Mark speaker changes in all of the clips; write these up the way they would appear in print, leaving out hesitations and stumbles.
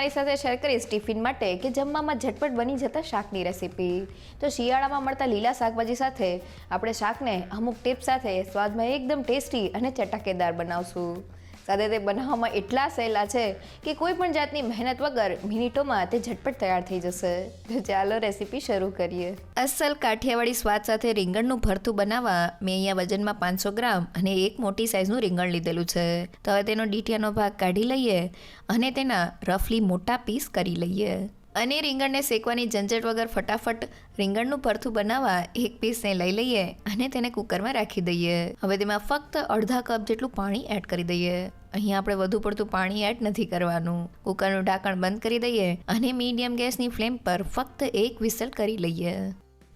Speaker 1: તમારી સાથે શેર કરીશ ટિફિન માટે કે જમવામાં ઝટપટ બની જતા શાકની રેસીપી। તો શિયાળામાં મળતા લીલા શાકભાજી સાથે આપણે શાકને અમુક ટિપ્સ સાથે સ્વાદમાં એકદમ ટેસ્ટી અને ચટાકેદાર બનાવશું। સાથે તે બનાવવામાં એટલા સહેલા છે કે કોઈ પણ જાતની મહેનત વગર મિનિટોમાં તે ઝટપટ તૈયાર થઈ જશે। તો ચાલો રેસીપી શરૂ કરીએ। અસલ કાઠિયાવાડી સ્વાદ સાથે રીંગણનું ભરતું બનાવવા મેં અહીંયા વજનમાં 500 ગ્રામ અને એક મોટી સાઇઝનું રીંગણ લીધેલું છે। તો હવે તેનો ડીટીયાનો ભાગ કાઢી લઈએ અને તેના રફલી મોટા પીસ કરી લઈએ અને રીંગણને શેકવાની ઝંઝટ વગર ફટાફટ રીંગણનું ભરતું બનાવવા એક પીસને લઈ લઈએ અને તેને કુકરમાં રાખી દઈએ। હવે તેમાં ફક્ત અડધા કપ જેટલું પાણી એડ કરી દઈએ। અહીંયા આપણે વધુ પડતું પાણી એડ નથી કરવાનું। કુકરનું ઢાંકણ બંધ કરી દઈએ અને મીડિયમ ગેસની ફ્લેમ પર ફક્ત એક વિસલ કરી લઈએ।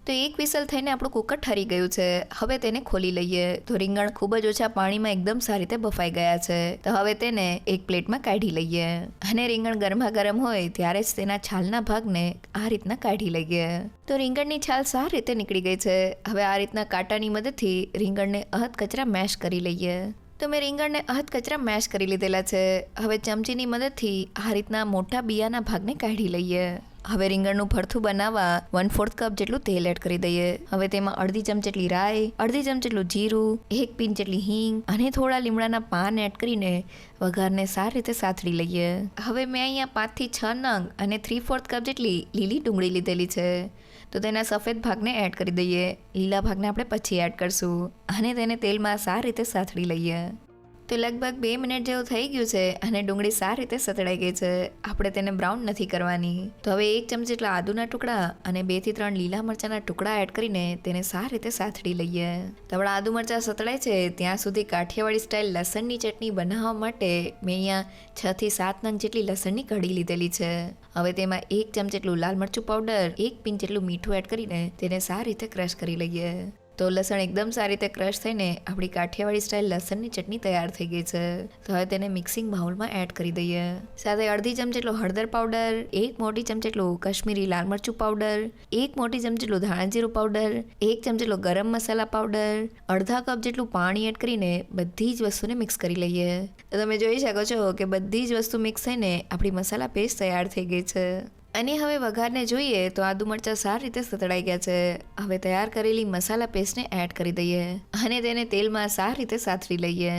Speaker 1: તો એક વિસલ થઈને આપણું કુકર ઠરી ગયું છે। હવે તેને ખોલી લઈએ તો રીંગણ ખૂબ જ ઓછા પાણીમાં એકદમ સારી રીતે બફાઈ ગયા છે। તો હવે તેને એક પ્લેટમાં કાઢી લઈએ અને રીંગણ ગરમા ગરમ હોય ત્યારે જ તેના છાલના ભાગને આ રીતના કાઢી લઈએ। તો રીંગણની છાલ સારી રીતે નીકળી ગઈ છે। હવે આ રીતના કાંટાની મદદથી રીંગણને અધકચરા મેશ કરી લઈએ। તો મેં રીંગણને અધકચરા મેશ કરી લીધેલા છે। હવે ચમચીની મદદથી આ રીતના મોટા બિયાના ભાગને કાઢી લઈએ। હવે રીંગણનું ભરતું બનાવવા 1/4 કપ જેટલું તેલ એડ કરી દઈએ। હવે તેમાં અડધી ચમચી જેટલી રાઈ, અડધી ચમચી જેટલું જીરું, 1 પિંચ જેટલી હિંગ અને થોડા લીમડાના પાન એડ કરીને વઘારને સારી રીતે સાતળી લઈએ। હવે મેં અહીંયા 5 થી 6 નંગ અને 3/4 કપ જેટલી લીલી ડુંગળી લીધેલી છે। તો તેના સફેદ ભાગને એડ કરી દઈએ। લીલા ભાગને આપણે પછી એડ કરશું અને તેને તેલમાં સારી રીતે સાતળી લઈએ। તો લગભગ 2 મિનિટ જેવું થઈ ગયું છે અને ડુંગળી સારી રીતે સતળાઈ ગઈ છે। આપણે તેને બ્રાઉન નથી કરવાની। તો હવે 1 ચમચી જેટલા આદુના ટુકડા અને 2 થી 3 લીલા મરચાંના ટુકડા એડ કરીને તેને સારી રીતે સાતળી લઈએ। તો આપણા આદુ મરચાં સતળાય છે ત્યાં સુધી કાઠિયાવાડી સ્ટાઇલ લસણની ચટણી બનાવવા માટે મેં અહીંયા 6 થી 7 નંગ જેટલી લસણની કઢી લીધેલી છે। હવે તેમાં 1 ચમચી જેટલું લાલ મરચું પાવડર, 1 પિંચ જેટલું મીઠું એડ કરીને તેને સારી રીતે ક્રશ કરી લઈએ। તો લસણ એકદમ સારી રીતે ક્રશ થઈને આપણી કાઠિયાવાડી સ્ટાઇલ લસણની ચટણી તૈયાર થઈ ગઈ છે। તો હવે તેને મિક્સિંગ બાઉલમાં એડ કરી દઈએ। સાથે અડધી ચમચી જેટલો હળદર પાવડર, 1 મોટી ચમચી જેટલું કાશ્મીરી લાલ મરચું પાવડર, 1 મોટી ચમચી જેટલું ધાણા જીરું પાવડર, 1 ચમચી જેટલો ગરમ મસાલા પાવડર, અડધા કપ જેટલું પાણી એડ કરીને બધી જ વસ્તુને મિક્સ કરી લઈએ। તો તમે જોઈ શકો છો કે બધી જ વસ્તુ મિક્સ થઈને આપણી મસાલા પેસ્ટ તૈયાર થઈ ગઈ છે। અને હવે વઘારને જોઈએ તો આદુ મરચાં સારી રીતે સતળાઈ ગયા છે। હવે તૈયાર કરેલી મસાલા પેસ્ટને એડ કરી દઈએ અને તેને તેલમાં સારી રીતે સાતળી લઈએ।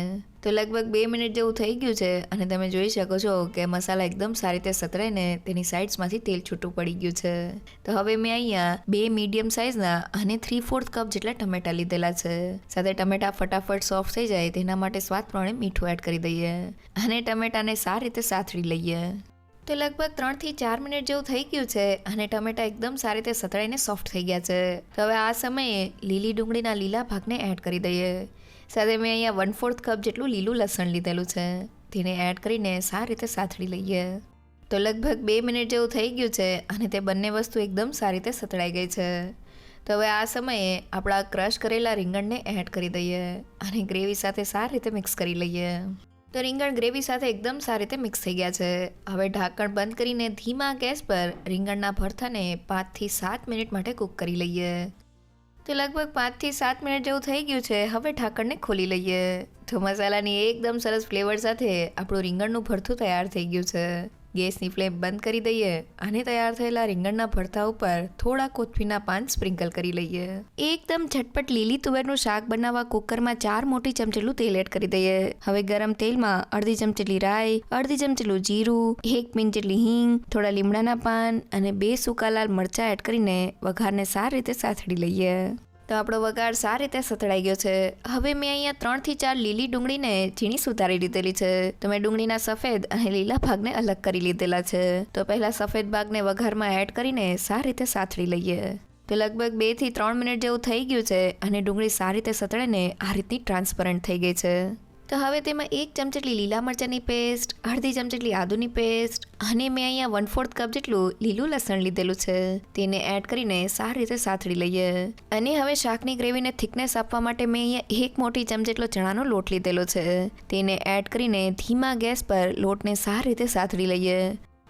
Speaker 1: તો લગભગ 2 મિનિટ જેવું થઈ ગયું છે અને તમે જોઈ શકો છો કે મસાલા એકદમ સારી રીતે સતળાઈને તેની સાઇડ્સમાંથી તેલ છૂટું પડી ગયું છે। તો હવે મેં અહીંયા 2 મીડિયમ સાઇઝના અને 3/4 કપ જેટલા ટમેટા લીધેલા છે। સાથે ટમેટા ફટાફટ સોફ્ટ થઈ જાય તેના માટે સ્વાદ પ્રમાણે મીઠું એડ કરી દઈએ અને ટમેટાને સારી રીતે સાતળી લઈએ। તો લગભગ 3 થી 4 મિનિટ જેવું થઈ ગયું છે અને ટમેટા એકદમ સારી રીતે સતળાઈને સોફ્ટ થઈ ગયા છે। તો હવે આ સમયે લીલી ડુંગળીના લીલા ભાગને એડ કરી દઈએ। સાથે મેં અહીંયા 1/4 કપ જેટલું લીલું લસણ લીધેલું છે। તેને એડ કરીને સારી રીતે સાતળી લઈએ। તો લગભગ 2 મિનિટ જેવું થઈ ગયું છે અને તે બંને વસ્તુ એકદમ સારી રીતે સતળાઈ ગઈ છે। તો હવે આ સમયે આપણા ક્રશ કરેલા રીંગણને એડ કરી દઈએ અને ગ્રેવી સાથે સારી રીતે મિક્સ કરી લઈએ। તો રીંગણ ગ્રેવી સાથે એકદમ સારી રીતે મિક્સ થઈ ગયા છે। હવે ઢાંકણ બંધ કરીને ધીમા ગેસ પર રીંગણના ભરથાને 5 થી 7 મિનિટ માટે કૂક કરી લઈએ। તો લગભગ 5 થી 7 મિનિટ જેવું થઈ ગયું છે। હવે ઢાંકણને ખોલી લઈએ તો મસાલાની એકદમ સરસ ફ્લેવર સાથે આપણું રીંગણનું ભરથું તૈયાર થઈ ગયું છે। ગેસની ફ્લેમ બંધ કરી દઈએ અને તૈયાર થયેલા રીંગણના ભરથા ઉપર થોડા કોથમીરના પાન સ્પ્રિંકલ કરી લઈએ। એકદમ ઝટપટ લીલી તુવેરનું શાક બનાવવા કુકરમાં 4 મોટી ચમચી જેટલું તેલ એડ કરી દઈએ। હવે ગરમ તેલમાં અડધી ચમચી જેટલી રાઈ, અડધી ચમચી જેટલું જીરું, 1 પિંચ જેટલી હિંગ, થોડા લીમડાના પાન અને 2 સૂકા લાલ મરચાં એડ કરીને વઘારને સારી રીતે સાતળી લઈએ। તો આપણો વઘાર સારી રીતે સતળાઈ ગયો છે। હવે મેં અહીંયા 3 થી 4 લીલી ડુંગળીને ઝીણી સુધારી લીધેલી છે। તો મેં ડુંગળીના સફેદ અને લીલા ભાગને અલગ કરી લીધેલા છે। તો પહેલા સફેદ ભાગને વઘારમાં એડ કરીને સારી રીતે સાતળી લઈએ। તો લગભગ 2 થી 3 મિનિટ જેવું થઈ ગયું છે અને ડુંગળી સારી રીતે સતળીને આ રીતની ટ્રાન્સપરન્ટ થઈ ગઈ છે। તો હવે તેમાં 1 ચમચી જેટલી લીલા મરચાંની પેસ્ટ, અડધી ચમચી જેટલી આદુની પેસ્ટ અને મેં અહીંયા 1/4 કપ જેટલું લીલું લસણ લીધેલું છે। તેને એડ કરીને સારી રીતે સાતળી લઈએ। અને હવે શાકની ગ્રેવીને થિકનેસ આપવા માટે મેં અહીંયા 1 મોટી ચમચી જેટલો ચણાનો લોટ લીધેલો છે। તેને એડ કરીને ધીમા ગેસ પર લોટને સારી રીતે સાતળી લઈએ।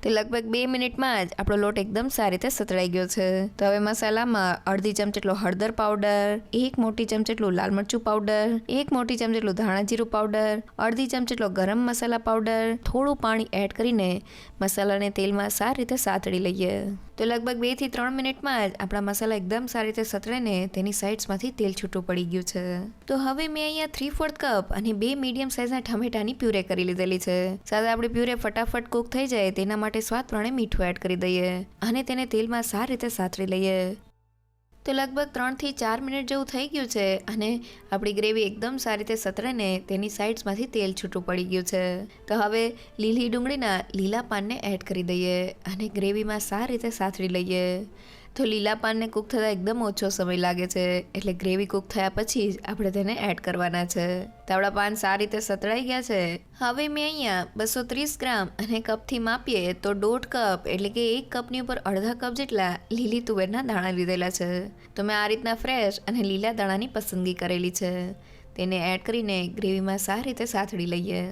Speaker 1: તો લગભગ 2 મિનિટમાં જ આપણો લોટ એકદમ સારી રીતે સતળાઈ ગયો છે. તો હવે મસાલામાં અડધી ચમચી જેટલો હળદર પાવડર, 1 મોટી ચમચી જેટલું લાલ મરચું પાવડર, 1 મોટી ચમચી જેટલું ધાણા જીરું પાવડર, અડધી ચમચી જેટલો ગરમ મસાલા પાવડર, થોડું પાણી એડ કરીને મસાલાને તેલમાં સારી રીતે સાતળી લઈએ. તો લગભગ 2 થી 3 મિનિટમાં જ આપણા મસાલા એકદમ સારી રીતે સતળાઈને તેની સાઇડ્સમાંથી તેલ છૂટું પડી ગયું છે. તો હવે મેં અહીંયા 3/4 કપ અને 2 મીડિયમ સાઇઝના ટમેટાની પ્યુરે કરી લીધેલી છે. સાથે આપણી પ્યુરે ફટાફટ કૂક થઈ જાય તેના માટે સ્વાદ પ્રમાણે મીઠું એડ કરી દઈએ અને તેને તેલમાં સારી રીતે સાતળી લઈએ. તો લગભગ 3 થી 4 મિનિટ જેવું થઈ ગયું છે અને આપણી ગ્રેવી એકદમ સારી રીતે સતળાઈને તેની સાઇડ્સમાંથી તેલ છૂટું પડી ગયું છે. તો હવે લીલી ડુંગળીના લીલા પાનને એડ કરી દઈએ અને ગ્રેવીમાં સારી રીતે સાતળી લઈએ. તો લીલા પાનને કૂક થતાં એકદમ ઓછો સમય લાગે છે, એટલે ગ્રેવી કૂક થયા પછી જ આપણે તેને એડ કરવાના છે. તો આપણા પાન સારી રીતે સતળાઈ ગયા છે. હવે મેં અહીંયા 230 ગ્રામ અને કપથી માપીએ તો 1.5 કપ એટલે કે 1 કપની ઉપર અડધા કપ જેટલા લીલી તુવેરના દાણા લીધેલા છે. તો મેં આ રીતના ફ્રેશ અને લીલા દાણાની પસંદગી કરેલી છે. તેને એડ કરીને ગ્રેવીમાં સારી રીતે સાતળી લઈએ.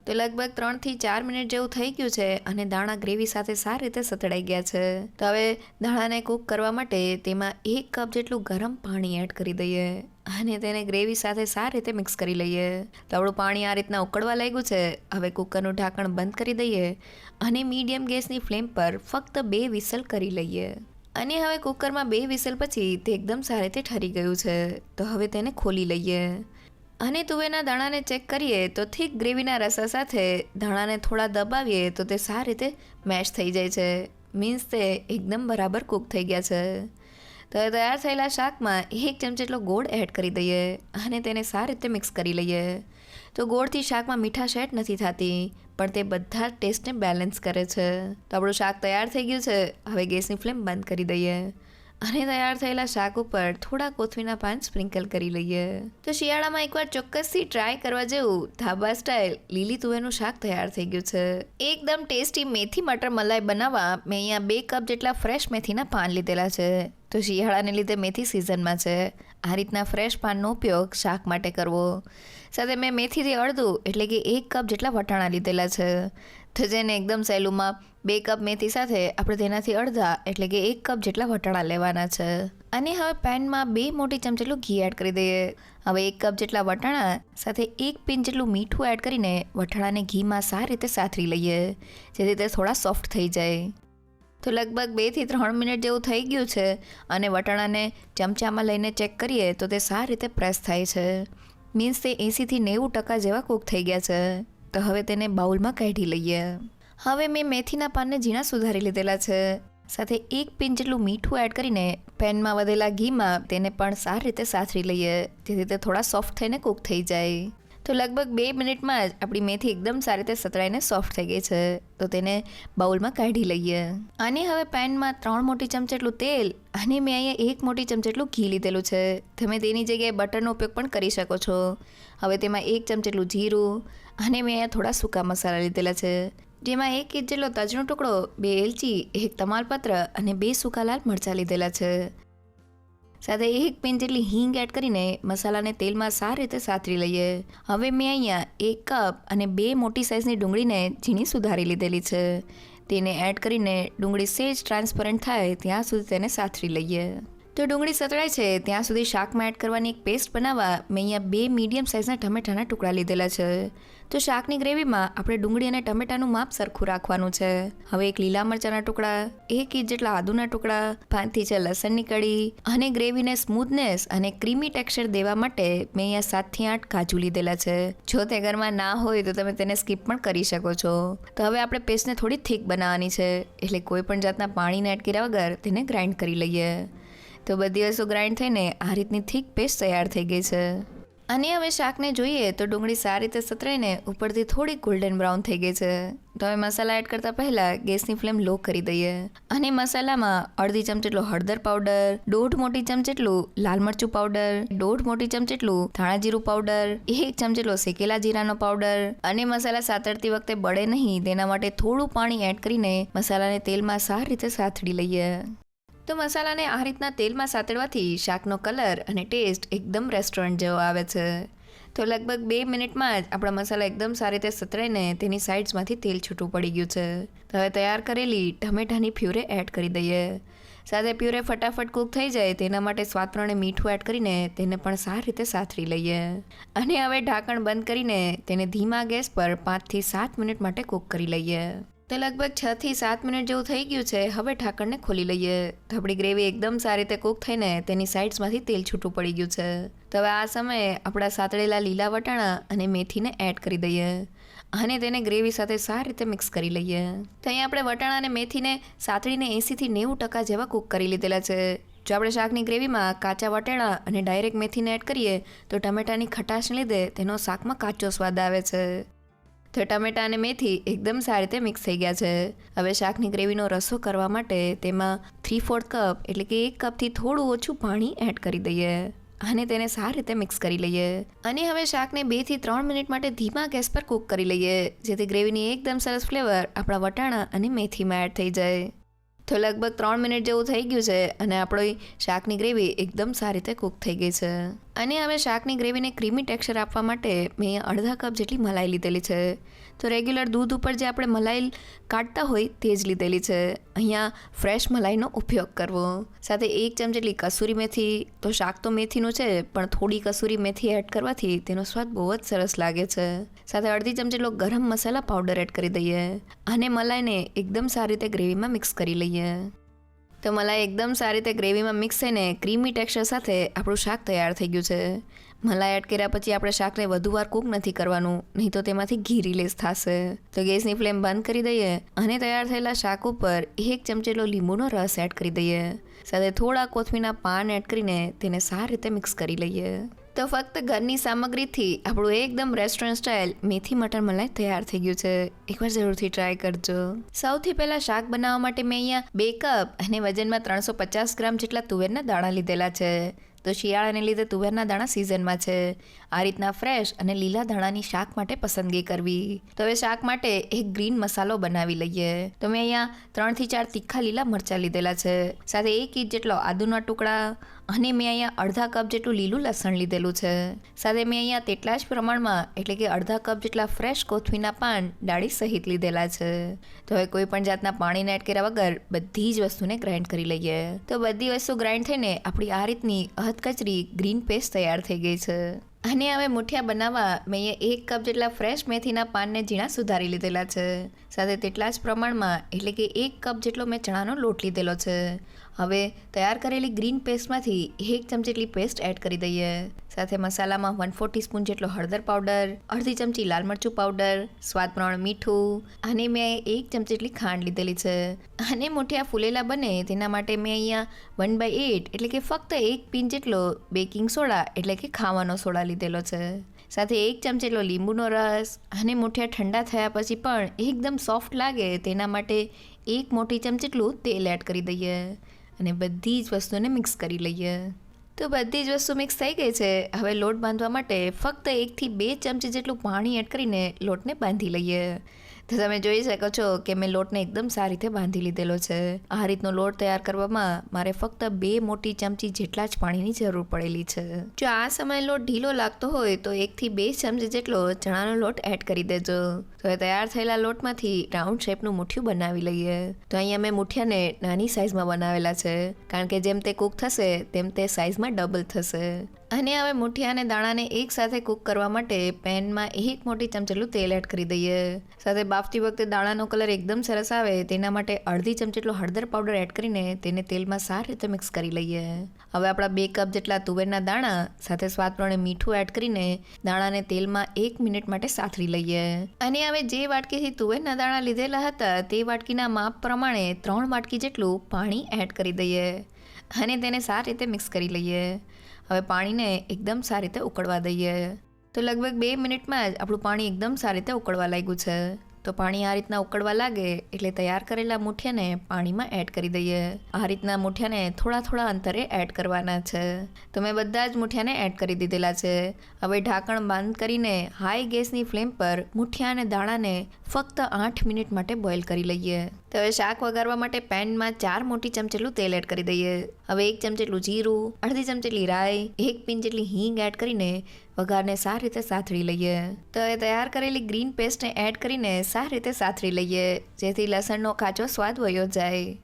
Speaker 1: તો લગભગ 3 થી 4 મિનિટ જેવું થઈ ગયું છે અને દાણા ગ્રેવી સાથે સારી રીતે સતળાઈ ગયા છે. તો હવે દાણાને કૂક કરવા માટે તેમાં 1 કપ જેટલું ગરમ પાણી એડ કરી દઈએ અને તેને ગ્રેવી સાથે સારી રીતે મિક્સ કરી લઈએ. તો આપણું પાણી આ રીતના ઉકળવા લાગ્યું છે. હવે કુકરનું ઢાંકણ બંધ કરી દઈએ અને મીડિયમ ગેસની ફ્લેમ પર ફક્ત 2 વિસલ કરી લઈએ. અને હવે કુકરમાં 2 વિસલ પછી તે એકદમ સારી રીતે ઠરી ગયું છે. તો હવે તેને ખોલી લઈએ અને તુવેરના દાણાને ચેક કરીએ તો થીક ગ્રેવીના રસા સાથે દાણાને થોડા દબાવીએ તો તે સારી રીતે મેશ થઈ જાય છે. મીન્સ તે એકદમ બરાબર કૂક થઈ ગયા છે. તો તૈયાર થયેલા શાકમાં 1 ચમચી જેટલો ગોળ એડ કરી દઈએ અને તેને સારી રીતે મિક્સ કરી લઈએ. તો ગોળથી શાકમાં મીઠાશ એડ નથી થતી, પણ તે બધા ટેસ્ટને બેલેન્સ કરે છે. તો આપણું શાક તૈયાર થઈ ગયું છે. હવે ગેસની ફ્લેમ બંધ કરી દઈએ અને તૈયાર થયેલા શાક ઉપર થોડા કોથમીરના પાન સ્પ્રિંકલ કરી લઈએ. તો શિયાળામાં એકવાર ચોક્કસથી ટ્રાય કરવા જેવું ધાબા સ્ટાઇલ લીલી તુવેરનું શાક તૈયાર થઈ ગયું છે. એકદમ ટેસ્ટી મેથી મટર મલાઈ બનાવવા મેં અહીંયા 2 કપ જેટલા ફ્રેશ મેથીના પાન લીધેલા છે. તો શિયાળાને લીધે મેથી સિઝનમાં છે. આ રીતના ફ્રેશ પાનનો ઉપયોગ શાક માટે કરવો. સાથે મેં મેથીથી અડધું એટલે કે 1 કપ જેટલા વટાણા લીધેલા છે. તો જેને એકદમ સહેલુંમાં 2 કપ મેથી સાથે આપણે તેનાથી અડધા એટલે કે 1 કપ જેટલા વટાણા લેવાના છે. અને હવે પેનમાં 2 મોટી ચમચી જેટલું ઘી એડ કરી દઈએ. હવે 1 કપ જેટલા વટાણા સાથે 1 પિંચ જેટલું મીઠું એડ કરીને વટાણાને ઘીમાં સારી રીતે સાતરી લઈએ, જેથી તે થોડા સોફ્ટ થઈ જાય. તો લગભગ 2 થી 3 મિનિટ જેવું થઈ ગયું છે અને વટાણાને ચમચામાં લઈને ચેક કરીએ તો તે સારી રીતે પ્રેસ થાય છે. મીન્સ તે 80 થી 90% જેવા કૂક થઈ ગયા છે. તો હવે તેને બાઉલમાં કાઢી લઈએ. હવે મેં મેથીના પાનને ઝીણા સુધારી લીધેલા છે. સાથે 1 પિંચ જેટલું મીઠું એડ કરીને પેનમાં વધેલા ઘીમાં તેને પણ સારી રીતે સાતરી લઈએ, જેથી તે થોડા સોફ્ટ થઈને કૂક થઈ જાય. તો લગભગ 2 મિનિટમાં જ આપણી મેથી એકદમ સારી રીતે સતળાઈને સોફ્ટ થઈ ગઈ છે. તો તેને બાઉલમાં કાઢી લઈએ. અને હવે પેનમાં 3 મોટી ચમચી જેટલું તેલ અને મેં અહીંયા 1 મોટી ચમચી જેટલું ઘી લીધેલું છે. તમે તેની જગ્યાએ બટરનો ઉપયોગ પણ કરી શકો છો. હવે તેમાં 1 ચમચી જેટલું જીરું અને મેં અહીંયા થોડા સૂકા મસાલા લીધેલા છે, જેમાં 1 ઇંચ જેટલો તજનો ટુકડો, 2 એલચી, 1 તમાલપત્ર અને 2 સૂકા લાલ મરચાં લીધેલા છે. સાથે 1 પિંચ જેટલી હિંગ એડ કરીને મસાલાને તેલમાં સારી રીતે સાતરી લઈએ. હવે મેં અહીંયા 1 કપ અને 2 મોટી સાઇઝની ડુંગળીને ઝીણી સુધારી લીધેલી છે. તેને એડ કરીને ડુંગળી સેજ ટ્રાન્સપરન્ટ થાય ત્યાં સુધી તેને સાતરી લઈએ. તો ડુંગળી સતળાય છે ત્યાં સુધી શાકમાં એડ કરવાની એક પેસ્ટ બનાવવા મેં અહીંયા 2 મીડિયમ સાઇઝના ટમેટાના ટુકડા લીધેલા છે. તો શાકની ગ્રેવીમાં આપણે ડુંગળી અને ટમેટાનું માપ સરખું રાખવાનું છે. હવે 1 લીલા મરચાંના ટુકડા, 1 ઇંચ જેટલા આદુના ટુકડા, 5 થી 6 લસણની કળી અને ગ્રેવીને સ્મૂથનેસ અને ક્રીમી ટેક્સચર દેવા માટે મેં અહીંયા 7 થી 8 કાજુ લીધેલા છે. જો તે ઘરમાં ના હોય તો તમે તેને સ્કીપ પણ કરી શકો છો. તો હવે આપણે પેસ્ટને થોડી થીક બનાવવાની છે, એટલે કોઈ પણ જાતના પાણીને એડ કર્યા વગર તેને ગ્રાઇન્ડ કરી લઈએ. તો બધી વસ્તુ ગ્રાઇન્ડ થઈને આ રીતની થીક પેસ્ટ તૈયાર થઈ ગઈ છે. અને હવે શાકને જોઈએ તો ડુંગળી સારી રીતે સતરાઈને ઉપરથી થોડી ગોલ્ડન બ્રાઉન થઈ ગઈ છે. તો હવે મસાલા એડ કરતાં પહેલાં ગેસની ફ્લેમ લો કરી દઈએ અને મસાલામાં અડધી ચમચી જેટલો હળદર પાવડર, 1.5 મોટી ચમચી જેટલું લાલ મરચું પાવડર, 1.5 મોટી ચમચી જેટલું ધાણા જીરું પાવડર, 1 ચમચી જેટલો શેકેલા જીરાનો પાવડર અને મસાલા સાતળતી વખતે બળે નહીં તેના માટે થોડું પાણી એડ કરીને મસાલાને તેલમાં સારી રીતે સાતળી લઈએ. તો મસાલાને આ રીતના તેલમાં સાતળવાથી શાકનો કલર અને ટેસ્ટ એકદમ રેસ્ટોરન્ટ જેવો આવે છે. તો લગભગ 2 મિનિટમાં જ આપણા મસાલા એકદમ સારી રીતે સતરાઈને તેની સાઇડ્સમાંથી તેલ છૂટું પડી ગયું છે. તો હવે તૈયાર કરેલી ટમેટાની પ્યુરે એડ કરી દઈએ. સાથે પ્યુરે ફટાફટ કૂક થઈ જાય તેના માટે સ્વાદ પ્રમાણે મીઠું એડ કરીને તેને પણ સારી રીતે સાતરી લઈએ. અને હવે ઢાંકણ બંધ કરીને તેને ધીમા ગેસ પર 5 થી 7 મિનિટ માટે કૂક કરી લઈએ. તો લગભગ 6 થી 7 મિનિટ જેવું થઈ ગયું છે. હવે ઢાંકણને ખોલી લઈએ. તો આપણી ગ્રેવી એકદમ સારી રીતે કૂક થઈને તેની સાઇડ્સમાંથી તેલ છૂટું પડી ગયું છે. તો હવે આ સમયે આપણા સાતળેલા લીલા વટાણા અને મેથીને એડ કરી દઈએ અને તેને ગ્રેવી સાથે સારી રીતે મિક્સ કરી લઈએ. તો અહીંયા આપણે વટાણા અને મેથીને સાતળીને 80 થી 90% જેવા કૂક કરી લીધેલા છે. જો આપણે શાકની ગ્રેવીમાં કાચા વટાણા અને ડાયરેક્ટ મેથીને એડ કરીએ તો ટમેટાની ખટાશને લીધે તેનો શાકમાં કાચો સ્વાદ આવે છે. તો ટમેટા અને મેથી એકદમ સારી રીતે મિક્સ થઈ ગયા છે. હવે શાકની ગ્રેવીનો રસો કરવા માટે તેમાં 3/4 કપ એટલે કે 1 કપથી થોડું ઓછું પાણી એડ કરી દઈએ અને તેને સારી રીતે મિક્સ કરી લઈએ. અને હવે શાકને 2 થી 3 મિનિટ માટે ધીમા ગેસ પર કૂક કરી લઈએ જેથી ગ્રેવીની એકદમ સરસ ફ્લેવર આપણા વટાણા અને મેથીમાં એડ થઈ જાય. તો લગભગ 3 મિનિટ જેવું થઈ ગયું છે અને આપણી શાકની ગ્રેવી એકદમ સારી રીતે કૂક થઈ ગઈ છે. અને હવે શાકની ગ્રેવીને ક્રીમી ટેક્સચર આપવા માટે મેં અડધા કપ જેટલી મલાઈ લીધેલી છે. તો રેગ્યુલર દૂધ ઉપર જે આપણે મલાઈ કાઢતા હોય તે જ લીધેલી છે. અહીંયા ફ્રેશ મલાઈનો ઉપયોગ કરવો. સાથે 1 ચમચી જેટલી કસૂરી મેથી. તો શાક તો મેથીનું છે પણ થોડી કસૂરી મેથી એડ કરવાથી તેનો સ્વાદ બહુ જ સરસ લાગે છે. સાથે અડધી ચમચી જેટલો ગરમ મસાલા પાવડર એડ કરી દઈએ અને મલાઈને એકદમ સારી રીતે ગ્રેવીમાં મિક્સ કરી લઈએ. તો મલાઈ એકદમ સારી રીતે ગ્રેવીમાં મિક્સ થઈને ક્રીમી ટેક્સચર સાથે આપણું શાક તૈયાર થઈ ગયું છે. મલાઈ એડ કર્યા પછી આપણે શાકને વધુ વાર કૂક નથી કરવાનું, નહીં તો તેમાંથી ઘી રિલીઝ થશે. તો ગેસની ફ્લેમ બંધ કરી દઈએ અને તૈયાર થયેલા શાક ઉપર 1 ચમચી જેટલો લીંબુનો રસ એડ કરી દઈએ. સાથે થોડા કોથમીરના પાન એડ કરીને તેને સારી રીતે મિક્સ કરી લઈએ. તો ફક્ત ઘરની સામગ્રીથી આપણું એકદમ રેસ્ટોરન્ટ સ્ટાઇલ મેથી મટર મલાઈ તૈયાર થઈ ગયું છે. એકવાર જરૂરથી ટ્રાય કરજો. સૌથી પહેલાં શાક બનાવવા માટે મેં અહીંયા 2 કપ અને વજનમાં 350 ગ્રામ જેટલા તુવેરના દાણા લીધેલા છે. તો શિયાળાને લીધે તુવેરના દાણા સિઝનમાં છે. આ રીતના ફ્રેશ અને લીલા દાણાની શાક માટે પસંદગી કરવી. તો હવે શાક માટે એક ગ્રીન મસાલો બનાવી લઈએ. તો મેં અહીંયા 3 થી 4 તીખા લીલા મરચાં લીધેલા છે. સાથે 1 ઇંચ જેટલો આદુના ટુકડા અને મેં અહીંયા અડધા કપ જેટલું લીલું લસણ લીધેલું છે. સાથે મેં અહીંયા તેટલા જ પ્રમાણમાં એટલે કે અડધા કપ જેટલા ફ્રેશ કોથમીરના પાન ડાળી સહિત લીધેલા છે. તો હવે કોઈ પણ જાતના પાણીને એડ કર્યા વગર બધી જ વસ્તુને ગ્રાઇન્ડ કરી લઈએ. તો બધી વસ્તુ ગ્રાઇન્ડ થઈને આપણી આ રીતની અધકચરી ગ્રીન પેસ્ટ તૈયાર થઈ ગઈ છે. અને હવે મુઠિયા બનાવવા મેં અહીંયા 1 કપ જેટલા ફ્રેશ મેથીના પાનને ઝીણા સુધારી લીધેલા છે. સાથે તેટલા જ પ્રમાણમાં એટલે કે 1 કપ જેટલો મેં ચણાનો લોટ લીધેલો છે. હવે તૈયાર કરેલી ગ્રીન પેસ્ટમાંથી 1 ચમચી જેટલી પેસ્ટ એડ કરી દઈએ. સાથે મસાલામાં 1/4 ટીસ્પૂન જેટલો હળદર પાવડર, અડધી ચમચી લાલ મરચું પાવડર, સ્વાદ પ્રમાણે મીઠું અને મેં 1 ચમચી જેટલી ખાંડ લીધેલી છે. અને મુઠિયા ફૂલેલા બને તેના માટે મેં અહીંયા 1/8 એટલે કે ફક્ત 1 પિંચ જેટલો બેકિંગ સોડા એટલે કે ખાવાનો સોડા લીધેલો છે. સાથે 1 ચમચી જેટલો લીંબુનો રસ અને મુઠિયા ઠંડા થયા પછી પણ એકદમ સોફ્ટ લાગે તેના માટે 1 મોટી ચમચી જેટલું તેલ એડ કરી દઈએ અને બધી જ વસ્તુને મિક્સ કરી લઈએ. તો બધી જ વસ્તુ મિક્સ થઈ ગઈ છે. હવે લોટ બાંધવા માટે ફક્ત 1 થી 2 ચમચી જેટલું પાણી એડ કરીને લોટને બાંધી લઈએ. તો તમે જોઈ શકો છો કે મેં લોટને એકદમ સારી રીતે બાંધી લીધેલો છે. આ રીતનો લોટ તૈયાર કરવામાં મારે ફક્ત 2 મોટી ચમચી જેટલા જ પાણીની જરૂર પડેલી છે. જો આ સમયે લોટ ઢીલો લાગતો હોય તો 1 થી 2 ચમચી જેટલો ચણાનો લોટ એડ કરી દેજો. તો હવે તૈયાર થયેલા લોટમાંથી રાઉન્ડ શેપનું મુઠિયું બનાવી લઈએ. તો અહીંયા મેં મુઠિયાને નાની સાઇઝમાં બનાવેલા છે કારણ કે જેમ તે કૂક થશે તેમ તે સાઇઝમાં ડબલ થશે. અને હવે મુઠિયા અને દાણાને એક સાથે કૂક કરવા માટે પેનમાં 1 મોટી ચમચી જેટલું તેલ એડ કરી દઈએ. સાથે બાફતી વખતે દાણાનો કલર એકદમ સરસ આવે તેના માટે અડધી ચમચી જેટલો હળદર પાવડર એડ કરીને તેને તેલમાં સારી રીતે મિક્સ કરી લઈએ. હવે આપણા 2 કપ જેટલા તુવેરના દાણા સાથે સ્વાદ પ્રમાણે મીઠું એડ કરીને દાણાને તેલમાં 1 મિનિટ માટે સાતરી લઈએ. અને હવે જે વાટકીથી તુવેરના દાણા લીધેલા હતા તે વાટકીના માપ પ્રમાણે 3 વાટકી જેટલું પાણી એડ કરી દઈએ અને તેને સારી રીતે મિક્સ કરી લઈએ. હવે પાણીને એકદમ સારી રીતે ઉકળવા દઈએ. તો લગભગ 2 મિનિટમાં જ આપણું પાણી એકદમ સારી રીતે ઉકળવા લાગ્યું છે. તો પાણી આ રીતના ઉકળવા લાગે એટલે તૈયાર કરેલા મુઠિયાને પાણીમાં એડ કરી દઈએ. આ રીતના મુઠિયાને થોડા અંતરે એડ કરવાના છે. તો મેં બધા જ મુઠિયાને એડ કરી દીધેલા છે. હવે ઢાંકણ બંધ કરીને હાઈ ગેસની ફ્લેમ પર મુઠિયા અને દાણાને ફક્ત 8 મિનિટ માટે બોઇલ કરી લઈએ. તો હવે શાક વઘારવા માટે પેનમાં 4 મોટી ચમચી જેટલું તેલ એડ કરી દઈએ. હવે 1 ચમચી જેટલું જીરું, અડધી ચમચી જેટલી રાઈ, 1 પિંચ જેટલી હિંગ એડ કરીને વઘારને સારી રીતે સાતળી લઈએ. તો હવે તૈયાર કરેલી ગ્રીન પેસ્ટને એડ કરીને સારી રીતે સાતળી લઈએ, જેથી લસણનો કાચો સ્વાદ વયો જાય.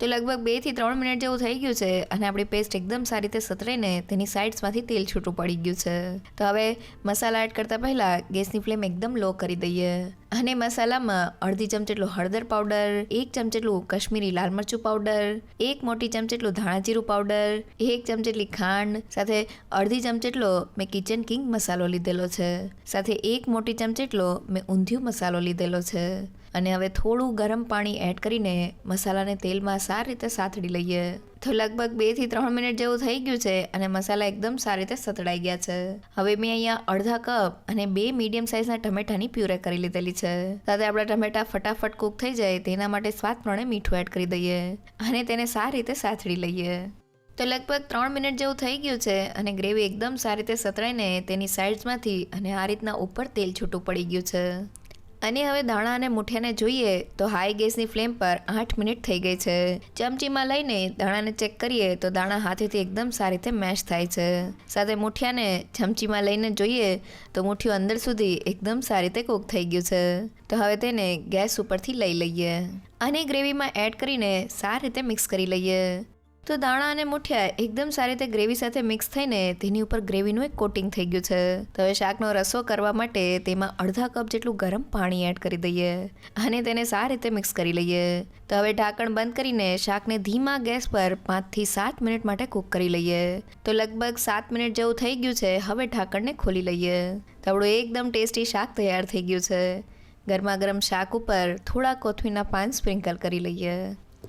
Speaker 1: તો લગભગ 2 થી 3 મિનિટ જેવું થઈ ગયું છે અને આપણી પેસ્ટ એકદમ સારી રીતે સતરાઈને તેની સાઇડ્સમાંથી તેલ છૂટું પડી ગયું છે. તો હવે મસાલા એડ કરતાં પહેલાં ગેસની ફ્લેમ એકદમ લો કરી દઈએ અને મસાલામાં અડધી ચમચી જેટલું હળદર પાવડર, 1 ચમચી જેટલું કશ્મીરી લાલ મરચું પાવડર, 1 મોટી ચમચી જેટલું ધાણા જીરું પાવડર, 1 ચમચી જેટલી ખાંડ, સાથે અડધી ચમચી જેટલો મેં કિચન કિંગ મસાલો લીધેલો છે, સાથે 1 મોટી ચમચી જેટલો મેં ઊંધિયું મસાલો લીધેલો છે. અને હવે થોડું ગરમ પાણી એડ કરીને મસાલાને તેલમાં સારી રીતે સાતળી લઈએ. તો લગભગ 2 થી 3 મિનિટ જેવું થઈ ગયું છે અને મસાલા એકદમ સારી રીતે સતળાઈ ગયા છે. હવે મેં અહીંયા અડધા કપ અને 2 મીડિયમ સાઇઝના ટમેટાની પ્યુરે કરી લીધેલી છે. સાથે આપણા ટમેટા ફટાફટ કૂક થઈ જાય તેના માટે સ્વાદ પ્રમાણે મીઠું એડ કરી દઈએ અને તેને સારી રીતે સાતળી લઈએ. તો લગભગ 3 મિનિટ જેવું થઈ ગયું છે અને ગ્રેવી એકદમ સારી રીતે સતળાઈને તેની સાઇડ્સમાંથી અને આ રીતના ઉપર તેલ છૂટું પડી ગયું છે. અને હવે દાણા અને મુઠિયાને જોઈએ તો હાઈ ગેસની ફ્લેમ પર 8 મિનિટ થઈ ગઈ છે. ચમચીમાં લઈને દાણાને ચેક કરીએ તો દાણા હાથેથી એકદમ સારી રીતે મેશ થાય છે. સાથે મુઠિયાને ચમચીમાં લઈને જોઈએ તો મુઠિયું અંદર સુધી એકદમ સારી રીતે કૂક થઈ ગયું છે. તો હવે તેને ગેસ ઉપરથી લઈ લઈએ અને ગ્રેવીમાં એડ કરીને સારી રીતે મિક્સ કરી લઈએ. તો દાણા અને મુઠિયા એકદમ સારી રીતે ગ્રેવી સાથે મિક્સ થઈને તેની ઉપર ગ્રેવીનું એક કોટિંગ થઈ ગયું છે. તો હવે શાકનો રસો કરવા માટે તેમાં અડધા કપ જેટલું ગરમ પાણી એડ કરી દઈએ અને તેને સારી રીતે મિક્સ કરી લઈએ. તો હવે ઢાંકણ બંધ કરીને શાકને ધીમા ગેસ પર 5 થી 7 મિનિટ માટે કૂક કરી લઈએ. તો લગભગ 7 મિનિટ જેવું થઈ ગયું છે. હવે ઢાંકણને ખોલી લઈએ. તો આપણું એકદમ ટેસ્ટી શાક તૈયાર થઈ ગયું છે. ગરમા ગરમ શાક ઉપર થોડા કોથમીરના પાન સ્પ્રિંકલ કરી લઈએ.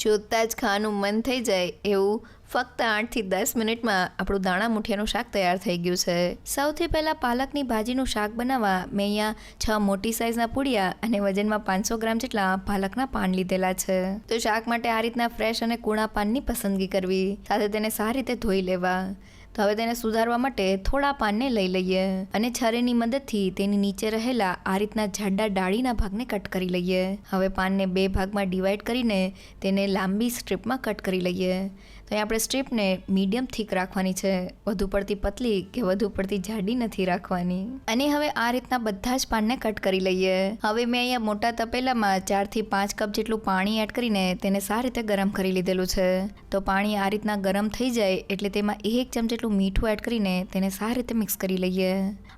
Speaker 1: જોતાં જ ખાવાનું મન થઈ જાય એવું ફક્ત 8 થી 10 મિનિટમાં આપણું દાણા મુઠિયાનું શાક તૈયાર થઈ ગયું છે. સૌથી પહેલાં પાલકની ભાજીનું શાક બનાવવા મેં અહીંયા 6 મોટી સાઇઝના પૂડિયા અને વજનમાં 500 ગ્રામ જેટલા પાલકના પાન લીધેલા છે. તો શાક માટે આ રીતના ફ્રેશ અને કૂણા પાનની પસંદગી કરવી, સાથે તેને સારી રીતે ધોઈ લેવા. તો હવે તેને સુધારવા માટે થોડા પાનને લઈ લઈએ અને છરીની મદદથી તેની નીચે રહેલા આ રીતના જાડા ડાળીના ભાગને કટ કરી લઈએ. હવે પાનને 2 ભાગમાં ડિવાઈડ કરીને તેને લાંબી સ્ટ્રીપમાં કટ કરી લઈએ. તો અહીં આપણે સ્ટ્રીપને મીડિયમ થીક રાખવાની છે, વધુ પડતી પતલી કે વધુ પડતી જાડી નથી રાખવાની. અને હવે આ રીતના બધા જ પાનને કટ કરી લઈએ. હવે મેં અહીંયા મોટા તપેલામાં 4 થી 5 કપ જેટલું પાણી એડ કરીને તેને સારી રીતે ગરમ કરી લીધેલું છે. તો પાણી આ રીતના ગરમ થઈ જાય એટલે તેમાં 1 ચમચી જેટલું મીઠું એડ કરીને તેને સારી રીતે મિક્સ કરી લઈએ.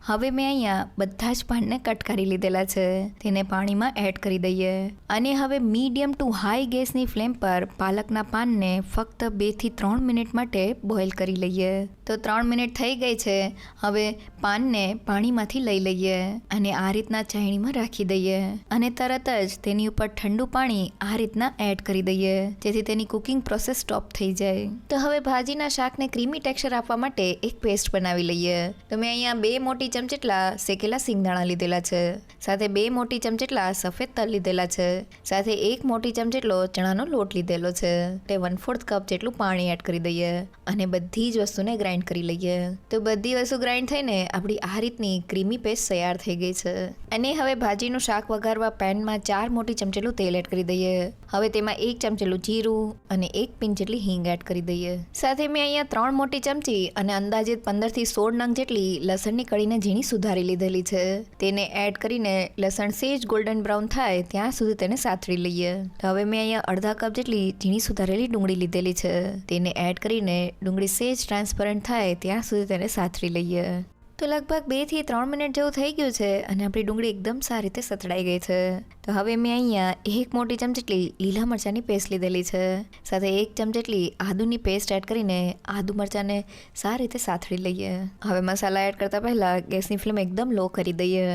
Speaker 1: હવે મેં અહીંયા બધા જ પાનને કટ કરી લીધેલા છે, તેને પાણીમાં એડ કરી દઈએ અને હવે મીડિયમ ટુ હાઈ ગેસની ફ્લેમ પર પાલકના પાનને ફક્ત 2 થી 3 મિનિટ માટે બોઇલ કરી લઈએ. તો 3 મિનિટ થઈ ગઈ છે. હવે પાનને પાણીમાંથી લઈ લઈએ અને આ રીતના ચાયણીમાં રાખી દઈએ અને તરત જ તેની ઉપર ઠંડુ પાણી આ રીતના એડ કરી દઈએ, જેથી તેની કુકિંગ પ્રોસેસ સ્ટોપ થઈ જાય. તો હવે ભાજીના શાકને ક્રીમી ટેક્સચર આપવા માટે એક પેસ્ટ બનાવી લઈએ. તો મેં અહીંયા 2 મોટી ચમચી જેટલા શેકેલા સિંગદાણા લીધેલા છે, સાથે 2 મોટી ચમચી જેટલા સફેદ તલ લીધેલા છે, સાથે 1 મોટી ચમચી જેટલો ચણાનો લોટ લીધેલો છે. તે 1/4 કપ જેટલું પાણી એડ કરી દઈએ અને બધી જ વસ્તુને ગ્રાઇન્ડ કરી લઈએ. તો બધી વસ્તુ ગ્રાઇન્ડ થઈને આપણી આ રીતની ક્રીમી પેસ્ટ તૈયાર થઈ ગઈ છે. અને હવે ભાજીનું શાક વઘારવા પેનમાં 4 મોટી ચમચી જેટલું તેલ એડ કરી દઈએ. હવે તેમાં 1 ચમચી જેટલું જીરું અને 1 પિંચ જેટલી હિંગ એડ કરી દઈએ. સાથે મેં અહીંયા 3 મોટી ચમચી અને અંદાજિત 15 થી 16 નંગ જેટલી લસણની કળીને ઝીણી સુધારી લીધેલી છે. તેને એડ કરીને લસણ સેજ ગોલ્ડન બ્રાઉન થાય ત્યાં સુધી તેને સાતળી લઈએ. તો હવે મેં અહીંયા અડધા કપ જેટલી ઝીણી સુધારેલી ડુંગળી લીધેલી છે. તેને એડ કરીને ડુંગળી સેજ ટ્રાન્સપરન્ટ થાય ત્યાં સુધી તેને સાતળી લઈએ. તો લગભગ 2 થી 3 મિનિટ જેવું થઈ ગયું છે અને આપણી ડુંગળી એકદમ સારી રીતે સતળાઈ ગઈ છે. તો હવે મેં અહીંયા 1 મોટી ચમચી જેટલી લીલા મરચાંની પેસ્ટ લીધેલી છે, સાથે 1 ચમચી જેટલી આદુની પેસ્ટ એડ કરીને આદુ મરચાંને સારી રીતે સાતળી લઈએ. હવે મસાલા એડ કરતાં પહેલાં ગેસની ફ્લેમ એકદમ લો કરી દઈએ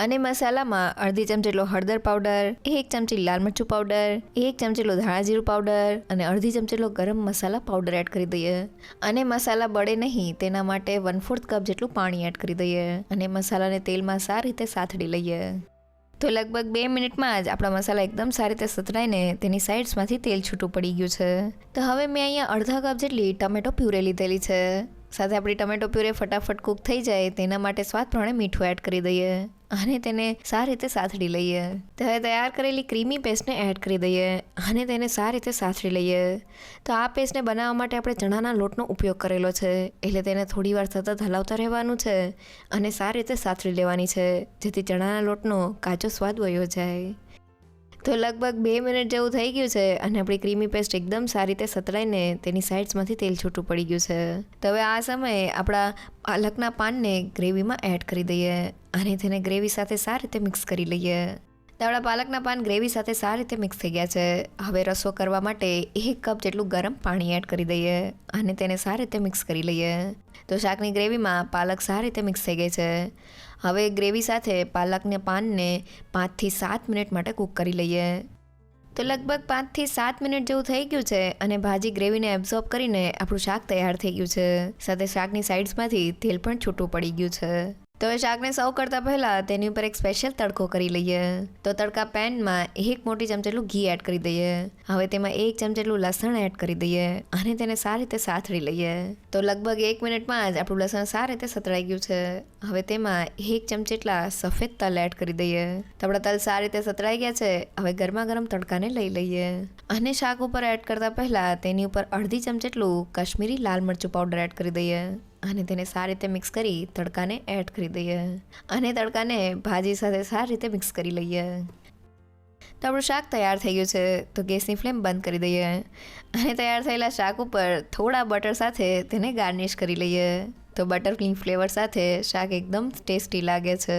Speaker 1: અને મસાલામાં અડધી ચમચી જેટલો હળદર પાવડર, 1 ચમચી લાલ મરચું પાવડર, 1 ચમચી જેટલો ધાણા જીરું પાવડર અને અડધી ચમચી જેટલો ગરમ મસાલા પાવડર એડ કરી દઈએ. અને મસાલા બળે નહીં તેના માટે 1/4 કપ જેટલું પાણી એડ કરી દઈએ અને મસાલાને તેલમાં સારી રીતે સાતળી લઈએ. તો લગભગ 2 મિનિટમાં જ આપણા મસાલા એકદમ સારી રીતે સતરાઈને તેની સાઇડ્સમાંથી તેલ છૂટું પડી ગયું છે. તો હવે મેં અહીંયા અડધા કપ જેટલી ટમેટો પ્યુરે લીધેલી છે. સાથે આપણી ટમેટો પ્યુરે ફટાફટ કૂક થઈ જાય તેના માટે સ્વાદ પ્રમાણે મીઠું એડ કરી દઈએ અને તેને સારી રીતે સાતડી લઈએ. તો હવે તૈયાર કરેલી ક્રીમી પેસ્ટને એડ કરી દઈએ અને તેને સારી રીતે સાતડી લઈએ. તો આ પેસ્ટને બનાવવા માટે આપણે ચણાના લોટનો ઉપયોગ કરેલો છે, એટલે તેને થોડીવાર સતત હલાવતા રહેવાનું છે અને સારી રીતે સાતડી લેવાની છે, જેથી ચણાના લોટનો કાચો સ્વાદ વયો જાય. તો લગભગ 2 મિનિટ જેવું થઈ ગયું છે અને આપણી ક્રીમી પેસ્ટ એકદમ સારી રીતે સતળાઈને તેની સાઇડ્સમાંથી તેલ છૂટું પડી ગયું છે. તો હવે આ સમયે આપણા પાલકના પાનને ગ્રેવીમાં એડ કરી દઈએ અને તેને ગ્રેવી સાથે સારી રીતે મિક્સ કરી લઈએ. તો આપણા પાલકના પાન ગ્રેવી સાથે સારી રીતે મિક્સ થઈ ગયા છે. હવે રસો કરવા માટે 1 કપ જેટલું ગરમ પાણી એડ કરી દઈએ અને તેને સારી રીતે મિક્સ કરી લઈએ. તો શાકની ગ્રેવીમાં પાલક સારી રીતે મિક્સ થઈ ગઈ છે. હવે ગ્રેવી સાથે પાલકના પાનને 5 થી 7 મિનિટ માટે કૂક કરી લઈએ. તો લગભગ 5 થી 7 મિનિટ જેવું થઈ ગયું છે અને ભાજી ગ્રેવીને એબ્ઝોર્બ કરીને આપણું શાક તૈયાર થઈ ગયું છે. સાથે શાકની સાઇડ્સમાંથી તેલ પણ છૂટું પડી ગયું છે. તો હવે શાકને સર્વ કરતાં પહેલાં તેની ઉપર એક સ્પેશિયલ તડકો કરી લઈએ. તો તડકા પેનમાં 1 મોટી ચમચી જેટલું ઘી એડ કરી દઈએ. હવે તેમાં 1 ચમચી જેટલું લસણ એડ કરી દઈએ અને તેને સારી રીતે સાતળી લઈએ. તો લગભગ 1 મિનિટમાં જ આપણું લસણ સારી રીતે સતળાઈ ગયું છે. હવે તેમાં 1 ચમચી જેટલા સફેદ તલ એડ કરી દઈએ. તો આપણા તલ સારી રીતે સતળાઈ ગયા છે. હવે ગરમા ગરમ તડકાને લઈ લઈએ અને શાક ઉપર એડ કરતાં પહેલાં તેની ઉપર અડધી ચમચી જેટલું કાશ્મીરી લાલ મરચું પાવડર એડ કરી દઈએ અને તેને સારી રીતે મિક્સ કરી તડકાને એડ કરી દઈએ અને તડકાને ભાજી સાથે સારી રીતે મિક્સ કરી લઈએ. તો આપણું શાક તૈયાર થઈ ગયું છે. તો ગેસની ફ્લેમ બંધ કરી દઈએ અને તૈયાર થયેલા શાક ઉપર થોડા બટર સાથે તેને ગાર્નિશ કરી લઈએ. તો બટર ક્રીમ ફ્લેવર સાથે શાક એકદમ ટેસ્ટી લાગે છે.